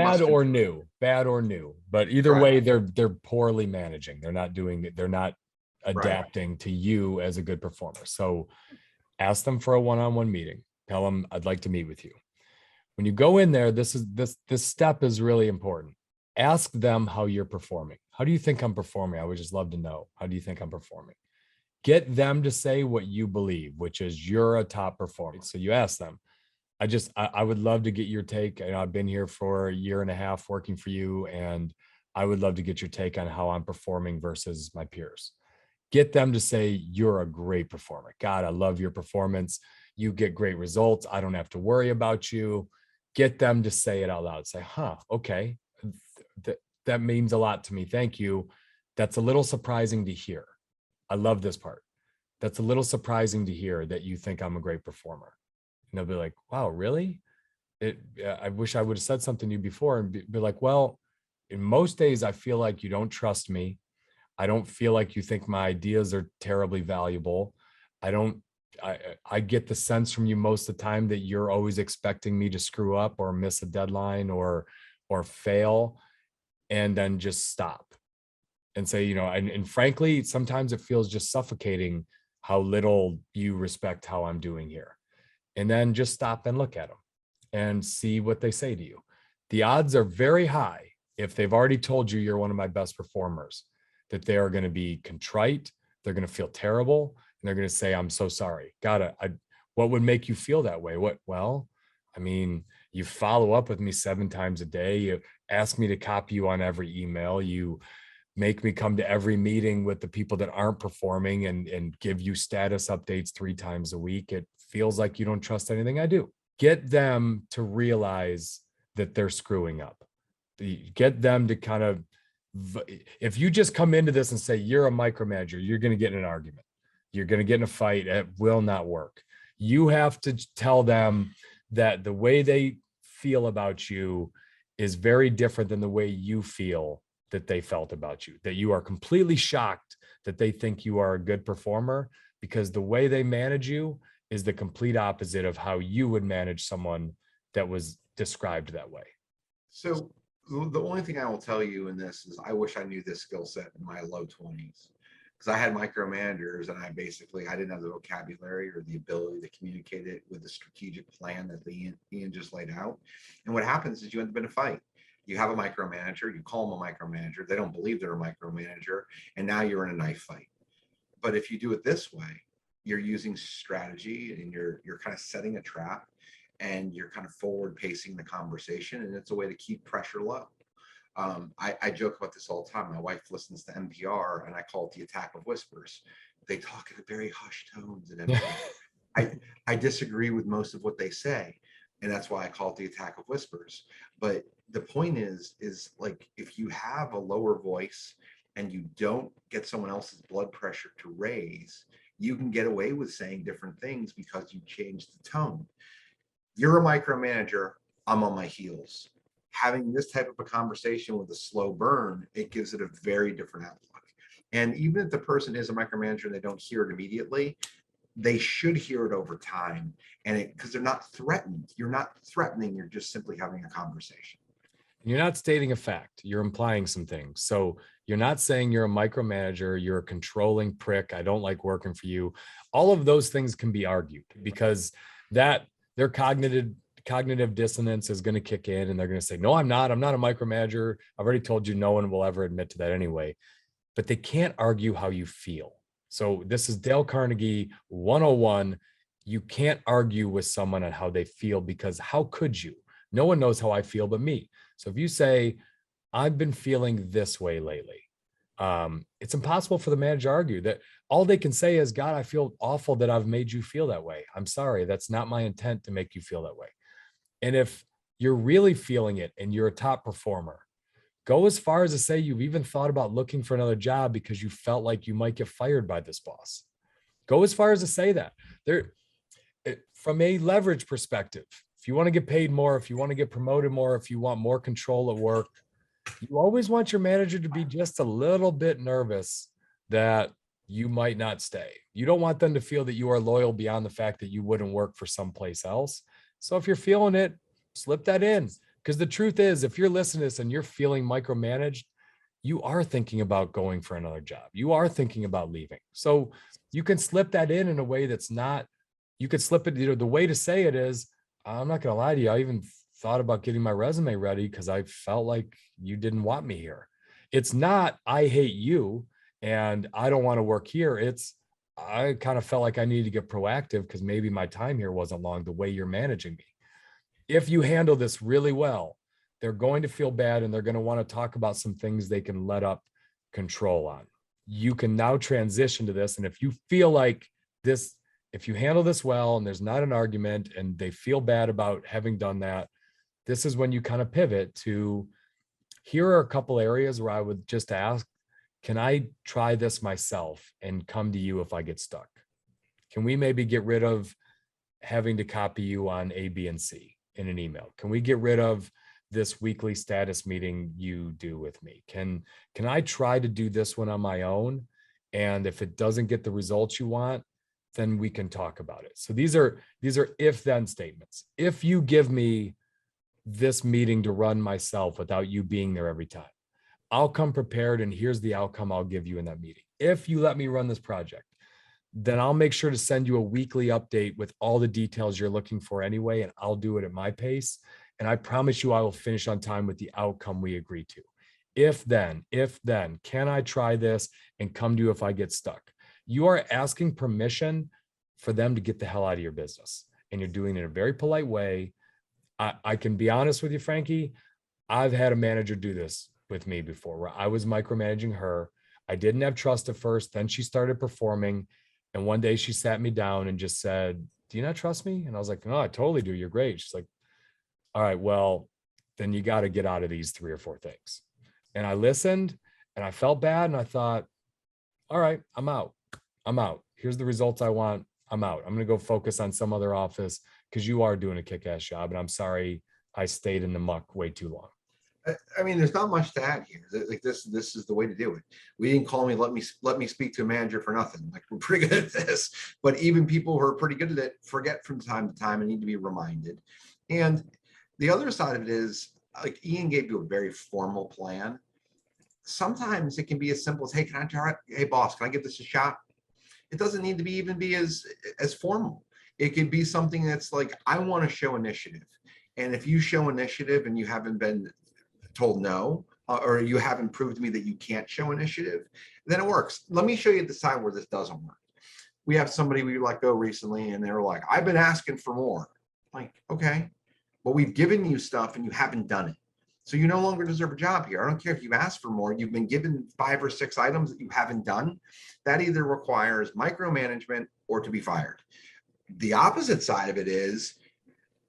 bad or new, but either way, they're poorly managing. They're not doing it. They're not adapting to you as a good performer. So ask them for a one-on-one meeting. Tell them I'd like to meet with you. When you go in there, this step is really important. Ask them how you're performing. How do you think I'm performing? I would just love to know. How do you think I'm performing? Get them to say what you believe, which is you're a top performer. So you ask them. I would love to get your take. I've been here for a year and a half working for you, and I would love to get your take on how I'm performing versus my peers. Get them to say you're a great performer. God, I love your performance. You get great results. I don't have to worry about you. Get them to say it out loud. Say, okay, that means a lot to me. Thank you. That's a little surprising to hear. I love this part. That's a little surprising to hear that you think I'm a great performer. And they'll be like, wow, really? I wish I would have said something to you before, and be like, well, in most days, I feel like you don't trust me. I don't feel like you think my ideas are terribly valuable. I get the sense from you most of the time that you're always expecting me to screw up or miss a deadline or fail, and then just stop and say, and frankly, sometimes it feels just suffocating how little you respect how I'm doing here. And then just stop and look at them and see what they say to you. The odds are very high, if they've already told you you're one of my best performers, that they are going to be contrite, they're going to feel terrible, and they're going to say, I'm so sorry. What would make you feel that way? Well, I mean, you follow up with me 7 times a day. You ask me to copy you on every email. You make me come to every meeting with the people that aren't performing and give you status updates 3 times a week. It feels like you don't trust anything I do. Get them to realize that they're screwing up. Get them to kind of, if you just come into this and say, you're a micromanager, you're going to get in an argument. You're going to get in a fight. It will not work. You have to tell them that the way they feel about you is very different than the way you feel that they felt about you, that you are completely shocked that they think you are a good performer, because the way they manage you is the complete opposite of how you would manage someone that was described that way. So the only thing I will tell you in this is I wish I knew this skill set in my low 20s, because I had micromanagers and I didn't have the vocabulary or the ability to communicate it with the strategic plan that Ian just laid out. And what happens is you end up in a fight. You have a micromanager, you call them a micromanager, they don't believe they're a micromanager, and now you're in a knife fight. But if you do it this way, you're using strategy and you're kind of setting a trap, and you're kind of forward pacing the conversation, and it's a way to keep pressure low. I joke about this all the time. My wife listens to NPR, and I call it the attack of whispers. They talk in a very hushed tones and everything. I disagree with most of what they say, and that's why I call it the attack of whispers. But the point is like, if you have a lower voice and you don't get someone else's blood pressure to raise, you can get away with saying different things because you changed the tone. You're a micromanager, I'm on my heels. Having this type of a conversation with a slow burn, it gives it a very different outlook. And even if the person is a micromanager and they don't hear it immediately, they should hear it over time. And because they're not threatened. You're not threatening, you're just simply having a conversation. You're not stating a fact, you're implying some things. So You're not saying you're a micromanager, you're a controlling prick, I don't like working for you. All of those things can be argued because that their cognitive dissonance is going to kick in and they're going to say, no, I'm not a micromanager. I've already told you no one will ever admit to that anyway. But they can't argue how you feel. So this is Dale Carnegie 101. You can't argue with someone on how they feel because how could you? No one knows how I feel but me. So if you say, I've been feeling this way lately, it's impossible for the manager to argue that. All they can say is, God, I feel awful that I've made you feel that way. I'm sorry. That's not my intent to make you feel that way. And if you're really feeling it and you're a top performer, go as far as to say you've even thought about looking for another job because you felt like you might get fired by this boss. Go as far as to say that. From a leverage perspective, if you want to get paid more, if you want to get promoted more, if you want more control at work, you always want your manager to be just a little bit nervous that you might not stay. You don't want them to feel that you are loyal beyond the fact that you wouldn't work for someplace else. So if you're feeling it, slip that in. Because the truth is, if you're listening to this and you're feeling micromanaged, you are thinking about going for another job. You are thinking about leaving. So you can slip that in a way that's not, you could slip it, the way to say it is, I'm not going to lie to you. I even thought about getting my resume ready because I felt like you didn't want me here. It's not, I hate you and I don't want to work here. It's, I kind of felt like I needed to get proactive because maybe my time here wasn't long the way you're managing me. If you handle this really well, they're going to feel bad and they're going to want to talk about some things they can let up control on. You can now transition to this. And if you feel like this, if you handle this well and there's not an argument and they feel bad about having done that, this is when you kind of pivot to, here are a couple areas where I would just ask, can I try this myself and come to you if I get stuck? Can we maybe get rid of having to copy you on A, B, and C in an email? Can we get rid of this weekly status meeting you do with me? Can I try to do this one on my own? And if it doesn't get the results you want, then we can talk about it. So these are if-then statements. If you give me this meeting to run myself without you being there every time, I'll come prepared and here's the outcome I'll give you in that meeting. If you let me run this project, then I'll make sure to send you a weekly update with all the details you're looking for anyway, and I'll do it at my pace. And I promise you I will finish on time with the outcome we agree to. If then, can I try this and come to you if I get stuck? You are asking permission for them to get the hell out of your business. And you're doing it in a very polite way. I can be honest with you, Frankie. I've had a manager do this with me before where I was micromanaging her. I didn't have trust at first. Then she started performing. And one day she sat me down and just said, do you not trust me? And I was like, no, I totally do. You're great. She's like, all right, well, then you got to get out of these 3 or 4 things. And I listened and I felt bad. And I thought, all right, I'm out. Here's the results I want. I'm out. I'm going to go focus on some other office because you are doing a kick-ass job. And I'm sorry I stayed in the muck way too long. I mean, there's not much to add here. Like this is the way to do it. We didn't call me, let me speak to a manager for nothing. Like, we're pretty good at this, but even people who are pretty good at it forget from time to time and need to be reminded. And the other side of it is, like Ian gave you a very formal plan. Sometimes it can be as simple as, hey, can I try it? Hey boss, can I give this a shot? It doesn't need to be even be as formal. It could be something that's like, I want to show initiative. And if you show initiative and you haven't been told no, or you haven't proved to me that you can't show initiative, then it works. Let me show you the side where this doesn't work. We have somebody we let go recently and they were like, I've been asking for more. Like, okay, but we've given you stuff and you haven't done it. So you no longer deserve a job here. I don't care if you've asked for more, you've been given 5 or 6 items that you haven't done. That either requires micromanagement or to be fired. The opposite side of it is,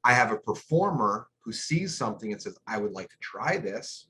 I have a performer who sees something and says, I would like to try this.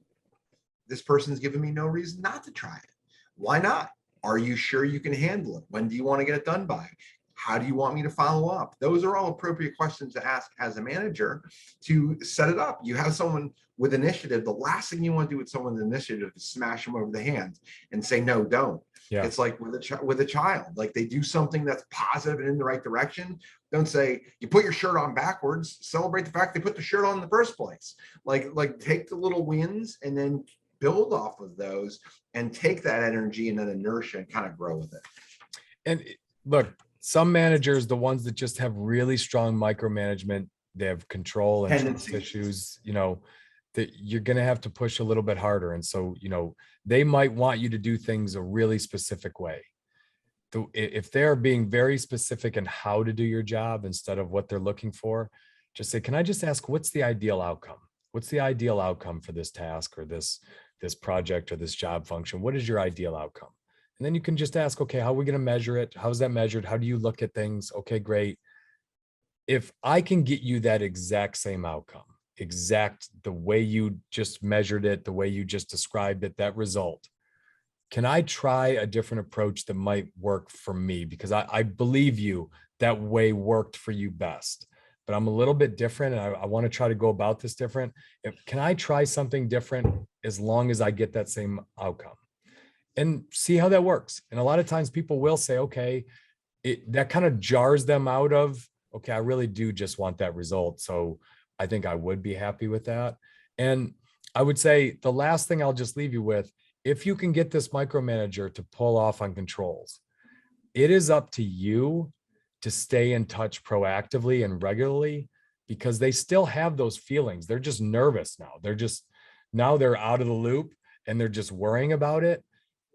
This person's given me no reason not to try it. Why not? Are you sure you can handle it? When do you want to get it done by? How do you want me to follow up? Those are all appropriate questions to ask as a manager to set it up. You have someone with initiative. The last thing you want to do with someone with initiative is smash them over the hand and say, no, don't. Yeah. It's like with a child, like they do something that's positive and in the right direction. Don't say, you put your shirt on backwards. Celebrate the fact they put the shirt on in the first place. Like take the little wins and then build off of those and take that energy and that inertia and kind of grow with it. And look, some managers, the ones that just have really strong micromanagement, they have control and trust Tendencies. issues, that you're going to have to push a little bit harder. And so, they might want you to do things a really specific way. If they're being very specific in how to do your job instead of what they're looking for, just say, can I just ask, what's the ideal outcome? What's the ideal outcome for this task or this project or this job function? What is your ideal outcome? And then you can just ask, okay, how are we going to measure it? How's that measured? How do you look at things? Okay, great. If I can get you that exact same outcome, the way you just measured it, the way you just described it, that result, can I try a different approach that might work for me? Because I believe you that way worked for you best, but I'm a little bit different and I want to try to go about this different. Can I try something different as long as I get that same outcome? And see how that works. And a lot of times people will say, okay, that kind of jars them out of, okay, I really do just want that result. So I think I would be happy with that. And I would say the last thing I'll just leave you with, if you can get this micromanager to pull off on controls, it is up to you to stay in touch proactively and regularly, because they still have those feelings. They're just nervous now. Now they're out of the loop and they're just worrying about it.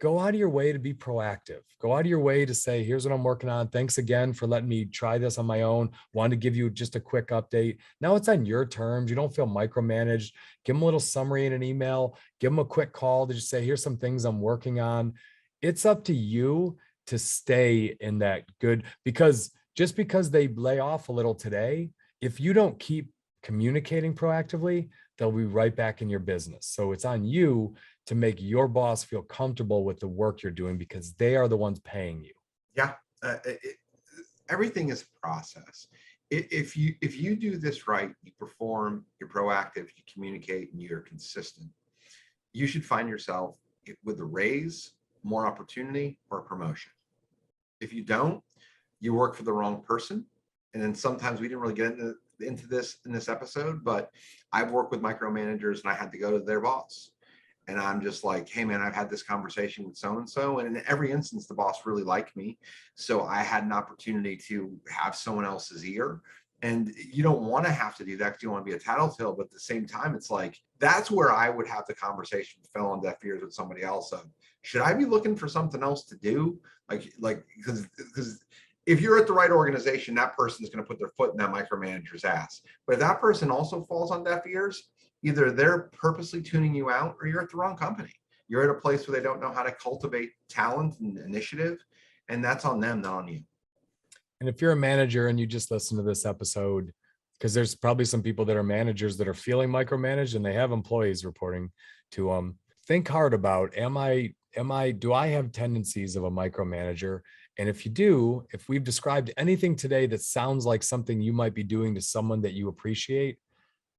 Go out of your way to be proactive. Go out of your way to say, here's what I'm working on. Thanks again for letting me try this on my own. Wanted to give you just a quick update. Now it's on your terms. You don't feel micromanaged. Give them a little summary in an email. Give them a quick call to just say, here's some things I'm working on. It's up to you to stay in that good, because just because they lay off a little today, if you don't keep communicating proactively, they'll be right back in your business. So it's on you to make your boss feel comfortable with the work you're doing, because they are the ones paying you. Yeah, everything is a process. If you do this right, you perform, you're proactive, you communicate, and you're consistent, you should find yourself with a raise, more opportunity, or a promotion. If you don't, you work for the wrong person. And then sometimes we didn't really get into this in this episode, but I've worked with micromanagers and I had to go to their boss. And I'm just like, hey man, I've had this conversation with so-and-so. And in every instance, the boss really liked me. So I had an opportunity to have someone else's ear. And you don't want to have to do that because you want to be a tattletale. But at the same time, it's like, that's where I would have the conversation fell on deaf ears with somebody else of, should I be looking for something else to do? Because if you're at the right organization, that person is going to put their foot in that micromanager's ass. But if that person also falls on deaf ears, either they're purposely tuning you out or you're at the wrong company. You're at a place where they don't know how to cultivate talent and initiative, and that's on them, not on you. And if you're a manager and you just listen to this episode, because there's probably some people that are managers that are feeling micromanaged and they have employees reporting to them, think hard about, do I have tendencies of a micromanager? And if you do, if we've described anything today that sounds like something you might be doing to someone that you appreciate,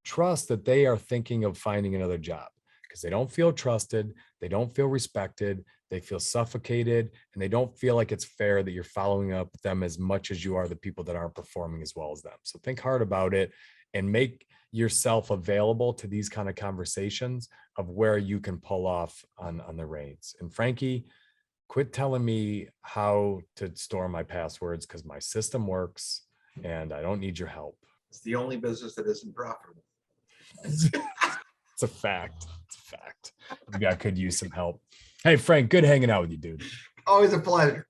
trust that they are thinking of finding another job, because they don't feel trusted, they don't feel respected, they feel suffocated, and they don't feel like it's fair that you're following up them as much as you are the people that aren't performing as well as them. So think hard about it and make yourself available to these kind of conversations of where you can pull off on the reins. And Frankie, quit telling me how to store my passwords, because my system works and I don't need your help. It's the only business that isn't profitable. It's a fact. It's a fact. Maybe I could use some help. Hey, Frank, good hanging out with you, dude. Always a pleasure.